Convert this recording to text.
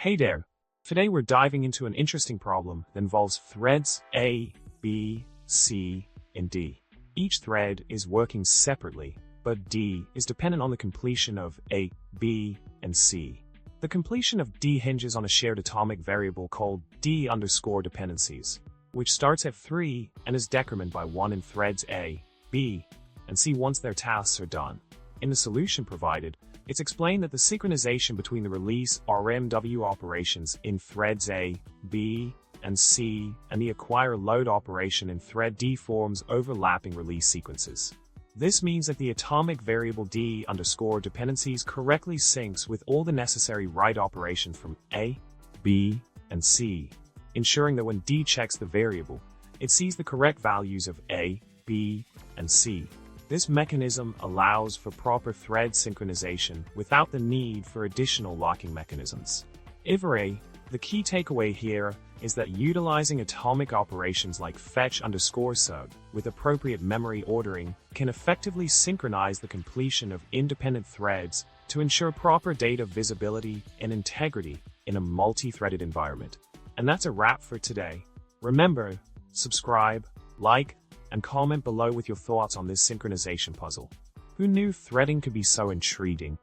Hey there! Today we're diving into an interesting problem that involves threads A, B, C, and D. Each thread is working separately, but D is dependent on the completion of A, B, and C. The completion of D hinges on a shared atomic variable called D_dependencies, which starts at 3 and is decremented by 1 in threads A, B, and C once their tasks are done. In the solution provided, it's explained that the synchronization between the release RMW operations in threads A, B, and C and the acquire load operation in thread D forms overlapping release sequences. This means that the atomic variable D_dependencies correctly syncs with all the necessary write operations from A, B, and C, ensuring that when D checks the variable, it sees the correct values of A, B, and C. This mechanism allows for proper thread synchronization without the need for additional locking mechanisms. The key takeaway here is that utilizing atomic operations like fetch_sub with appropriate memory ordering can effectively synchronize the completion of independent threads to ensure proper data visibility and integrity in a multi-threaded environment. And that's a wrap for today. Remember, subscribe, like, and comment below with your thoughts on this synchronization puzzle. Who knew threading could be so intriguing?